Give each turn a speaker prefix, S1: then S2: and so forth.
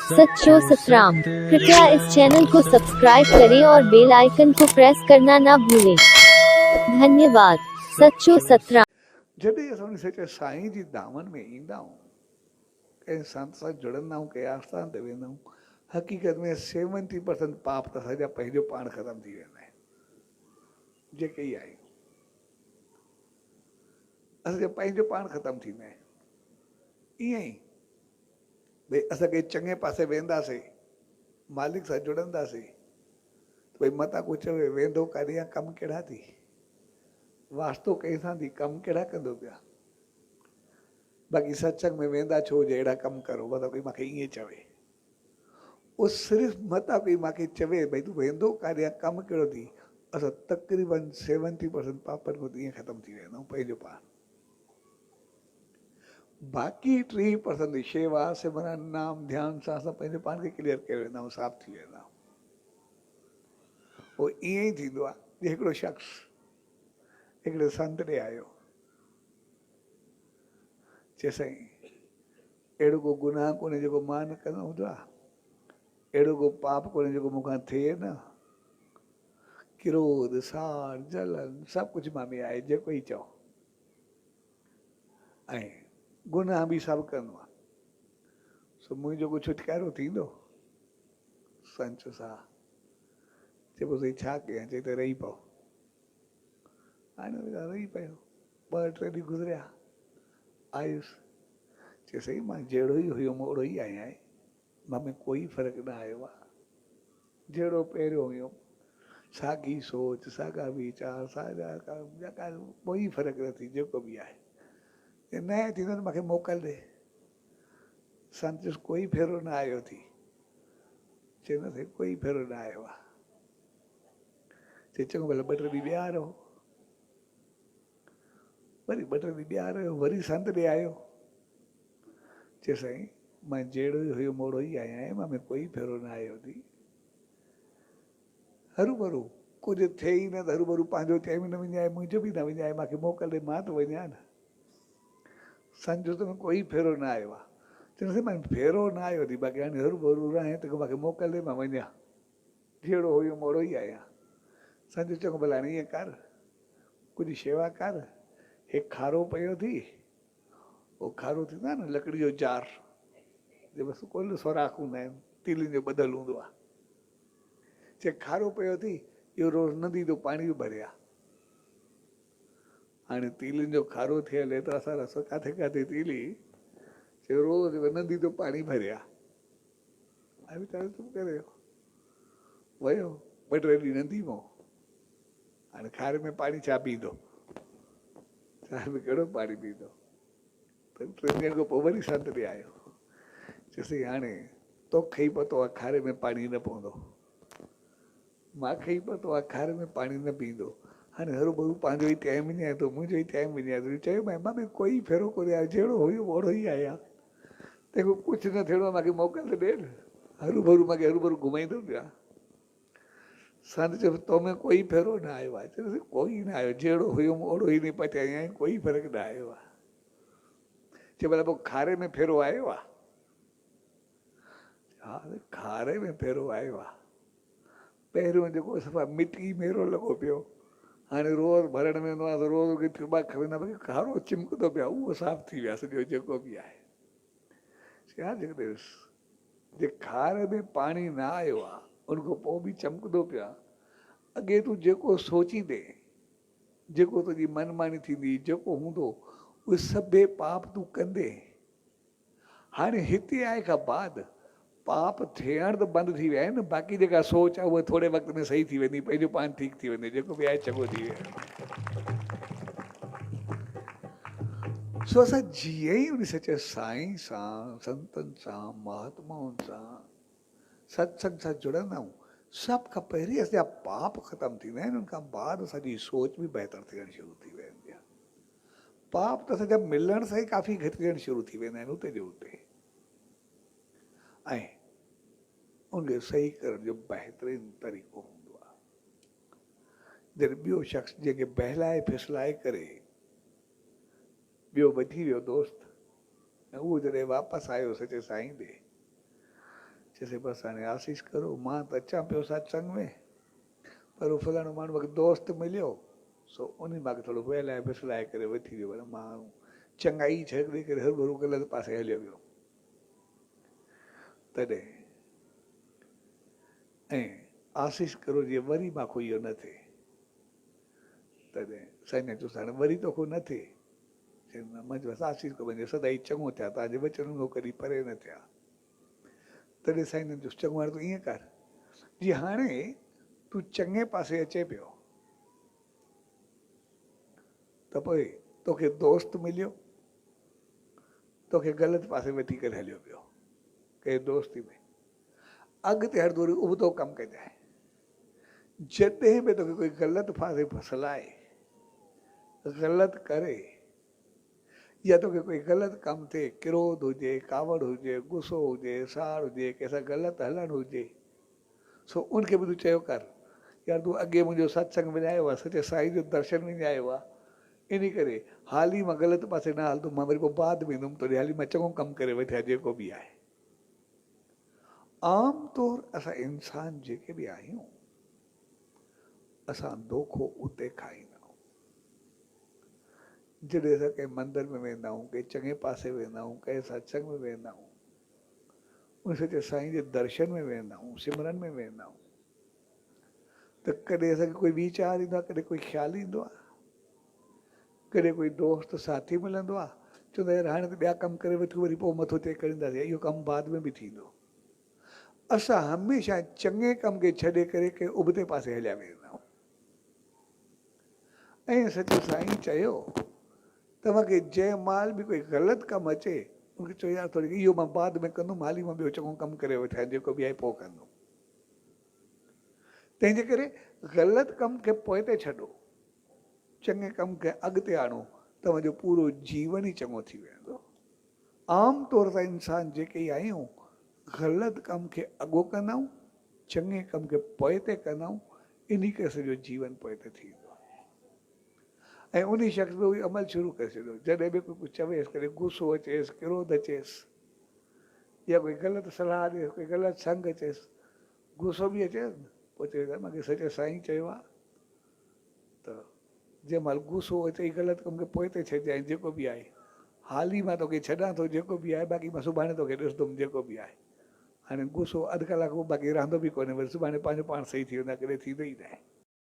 S1: सच्चो सतराम। कृपया इस चैनल को सब्सक्राइब करें और बेल आइकन को प्रेस करना ना भूलें। धन्यवाद। सच्चो सतराम।
S2: जॾहिं असां उन सचे साईं जी दामन में ईंदा आहियूं, कंहिं संत सां जुड़ंदा आहियूं, कंहिं आस्थान ते वेंदा आहियूं, हक़ीक़त में 70% पाप त असांजा पंहिंजो पाण ख़तमु थी वेंदा आहिनि। जेके ई आहियूं असांजो पंहिंजो पाण ख़तमु थींदा आहिनि। ईअं ई भई असां कंहिं चङे पासे वेंदासीं, मालिक सां जुड़ंदासीं, भई मतां को चवे वेंदो काॾे, कमु कहिड़ा थी, वास्तो कंहिंसां थी, कमु कहिड़ा कंदो पिया। बाक़ी सत्संग में वेंदा छो जे अहिड़ा कमु करो, मतिलबु कोई मूंखे ईअं चवे, उहो सिर्फ़ु मतां कोई मूंखे चवे भई तूं वेंदो काॾे, कमु कहिड़ो थी, असां तक़रीबन 70% पापनि खां ईअं ख़तमु थी वेंदा आहियूं पंहिंजो पाण। बाक़ी 30% शेवा सिमरन नाम ध्यान सां असां पंहिंजे पाण खे क्लियर करे वेंदा आहियूं, साफ़ थी वेंदा आहियूं। पोइ ईअं ई थींदो आहे जे हिकिड़ो शख़्स हिकिड़े संत ॾे आयो, चए साईं अहिड़ो को गुनाह कोन्हे जेको मां न कंदो हूंदो आहे, अहिड़ो को पाप कोन्हे जेको मूंखां थिए न, क्रोध साड़ जलन सभु कुझु मां में आहे जेको ई चओ, ऐं गुनाह बि सभु कंदो आहे, सो मुंहिंजो कुझु छुटकारो थींदो। संत सां चए पोइ छा कयां, चई त रही पओ। हाणे रही पियो, 2-3 ॾींहं गुज़रिया, आयुसि, चए साईं मां जहिड़ो ई हुयुमि ओड़ो ई आहियां, मां में कोई फ़र्क़ु न आयो आहे, जहिड़ो पहिरियों हुयुमि, साॻी सोच, साॻा वीचार, साॻा कोई फ़र्क़ु न थी, जेको बि आहे। न थींदो त मूंखे मोकल ॾे। संत चयुसि कोई फेरो न आयो थी, चए न साईं कोई फेरो न आयो आहे। चए चङो भले 2-3 ॾींहं ॿिया रहो, वरी 2-3 ॾींहं ॿिया रहियो, वरी संत ॾे आयो, चए साईं मां जहिड़ो ई हुयुमि ओड़ो ई आहियां, मां में कोई फेरो न आयो थी। हरू भरू कुझु थिए ई न त हरू भरू पंहिंजो चए बि न विञाए, मुंहिंजो बि न विञाए, मूंखे मोकल ॾे, मां त वञा न। संत जो त कोई फेरो न आयो आहे। चवंदुसि मां फेरो न आयो थी, बाक़ी हाणे हरू भरू रहे त मूंखे मोकल ॾे, मां वञा, जहिड़ो हुयुमि ओड़ो ई आहियां। संत चङो भला हाणे ईअं कर, कुझु शेवा कर, हे खारो पियो थी, उहो खारो थींदो आहे न लकड़ी जो जार, जे बसि कुल सोराख हूंदा आहिनि, तीलिनि जो ॿधल हूंदो आहे, चए खारो पियो थी, इहो रोज़ नदी जो पाणी बि भरिया। हाणे तीलिनि जो खारो थियल आहे त असां रसो किथे किथे तीली, चए रोज़ नदी जो पाणी भरिया। ऐं वीचारो चुप करे वियो, 2-3 ॾींहं नदी मां, हाणे खारे में पाणी छा पींदो, खारे में कहिड़ो पाणी पींदो। 3 ॾींहंनि खां पोइ वरी संत ॾे आयो, चयोसि हाणे तोखे ई पतो आहे खारे में पाणी न पवंदो, मूंखे ई पतो आहे खारे में पाणी न पींदो, हाणे हरू भरू पंहिंजो ई टाइम विञाए थो, मुंहिंजो ई टाइम विञाए थो। चयो मां में कोई फेरो कोन्हे आयो, जहिड़ो हुयो ओड़ो ई आहियां, तंहिंखां कुझु न थियणो आहे, मूंखे मोकल त ॾे न, हरू भरू मूंखे हरू भरू घुमाईंदो पिया। संत चयो तो में कोई फेरो न आयो आहे, चयोसि कोई न आयो, जहिड़ो हुयुमि ओड़ो ई निपट आहियां, कोई फ़र्क़ु न आयो आहे। चए भला पोइ खारे में फेरो आयो आहे? हा खारे में फेरो आयो आहे। पहिरियों जेको सफ़ा मिटी मेरो लॻो पियो, हाणे रोज़ भरण वेंदो आहे त रोज़ खणंदा खारो चिमकंदो पिया, उहो साफ़ थी विया सॼो जेको बि आहे। छा जे खार में पाणी न आयो आहे, उनखां पोइ बि चमकंदो पिया, अॻे तूं जेको सोचींदे, जेको तुंहिंजी मनमानी थींदी, जेको हूंदो, उहे सभु पाप तूं कंदे, हाणे हिते आहे खां बाद पाप थियण त बंदि थी विया आहिनि, बाक़ी जेका सोच आहे उहा थोरे वक़्त में सही थी वेंदी, पंहिंजो पाण ठीकु थी वेंदे, जेको बि आहे चङो थी वेंदो। सो असां जीअं ई उन सचे साईं सां, संतनि सां, महात्माउनि सां, सत्संग सां जुड़ंदा आहियूं, सभ खां पहिरीं असांजा पाप ख़तमु थींदा आहिनि, उनखां बाद असांजी सोच बि बहितर थियणु शुरू थी वेंदी आहे। पाप त असांजा मिलण सां ई काफ़ी घटिजणु शुरू थी वेंदा आहिनि उते जो उते, ऐं उनखे सही करण जो बहितरीनु तरीक़ो हूंदो आहे। जॾहिं ॿियो शख़्स जंहिंखे बहलाए फिसलाए करे ॿियो वठी वियो दोस्त, ऐं उहो जॾहिं वापसि आयो सचे साईं ॾे, चइसि बसि हाणे आसीस करो, मां त अचां पियो सत्संग में, पर उहो फलाणो माण्हू मूंखे दोस्त मिलियो, सो उन मूंखे थोरो वहिलाए फिसलाए करे वठी वियो, पर मां चङाई छॾे करे हर भरू ग़लति पासे हलियो वियो। तॾहिं ऐं आसीस करो जीअं वरी मांखो इहो न थिए, तॾहिं साईं चयोसि हाणे वरी तोखो न थिए, मुंहिंजो आसीस करो मुंहिंजो सदाई चङो थिया, तव्हांजे वचन खां कॾहिं परे न थिया। तॾहिं साईं चयोसि चङो हाणे तूं ईअं कर, जीअं हाणे तूं चङे पासे अचे पियो, त पोइ तोखे दोस्त मिलियो, तोखे ग़लति पासे वठी करे हलियो पियो कंहिं दोस्ती में, अॻिते हर थोरी उबतो कमु कजांइ। जॾहिं बि तोखे कोई ग़लति पासे फसलाए, ग़लति करे, या तोखे कोई ग़लति कमु थिए, क्रोध हुजे, कावड़ हुजे, गुस्सो हुजे, साड़ हुजे, कंहिंसां ग़लति हलणु हुजे, सो उनखे बि तूं चयो कर, यार तूं अॻे मुंहिंजो सत्संग में आयो आहे, सचे साईं जो दर्शन में आयो आहे, इन करे हाली मां ग़लति पासे न हलंदुमि, मां वरी पोइ बाद में ईंदुमि, तोॾे हाली मां चङो कमु करे वठिया जेको बि आहे। आम तौर असां इंसान जेके बि आहियूं, असां दोखो उते खाईंदा आहियूं। जॾहिं असां कंहिं मंदर में वेंदा आहियूं, कंहिं चङे पासे वेंदा आहियूं, कंहिं सत्संग में वेंदा आहियूं, उन सचे साईं जे दर्शन में वेंदा आहियूं, सिमरन में वेंदा आहियूं, त कॾहिं असांखे कोई वीचार ईंदो आहे, कॾहिं कोई ख़्यालु ईंदो आहे, कॾहिं कोई दोस्त साथी मिलंदो आहे, चवंदो यार हाणे त ॿिया कमु करे वठूं, वरी पोइ मथो टेकंदासीं, इहो कमु बाद में बि थींदो। असां हमेशह चङे कम खे छॾे करे कंहिं उबते पासे हलिया वेंदा आहियूं। ऐं सचे साईं चयो तव्हांखे जंहिं महिल बि कोई ग़लति कमु अचे, उनखे चयो यार थोरी इहो मां बाद में कंदुमि, हाली मां ॿियो चङो कमु करे वठां, जेको बि आहे पोइ कंदुमि। तंहिंजे करे ग़लति कम खे पोइ ते छॾो, चङे कम खे अॻिते आणो, तव्हांजो पूरो जीवन ई चङो थी वेंदो। आम तौर ते इंसान जेके ई आहियूं, ग़लति कम खे अॻो कंदा आहियूं, चङे कम खे पोइ ते कंदा आहियूं, इन करे सॼो जीवन पोइ ते थींदो। ऐं उन शख़्स में उहो अमल शुरू करे छॾियो, जॾहिं बि कोई चवेसि, कॾहिं गुस्सो अचेसि, क्रोध अचेसि, या कोई ग़लति सलाह ॾिए, कोई ग़लति संग अचेसि, गुस्सो बि अचेसि न, पोइ चए मूंखे सचे साईं चयो आहे, त जंहिं महिल गुस्सो अचे ग़लति कम खे पोइ ते छॾिजांइ, जेको बि आहे हाली मां तोखे छॾां थो, जेको बि आहे, बाक़ी मां सुभाणे तोखे ॾिसंदुमि, जेको बि आहे। हाणे गुस्सो अधु कलाक बाक़ी रहंदो बि कोन्हे, वरी सुभाणे पंहिंजो पाण सही थी वेंदो आहे, कॾहिं थींदो ई न आहे।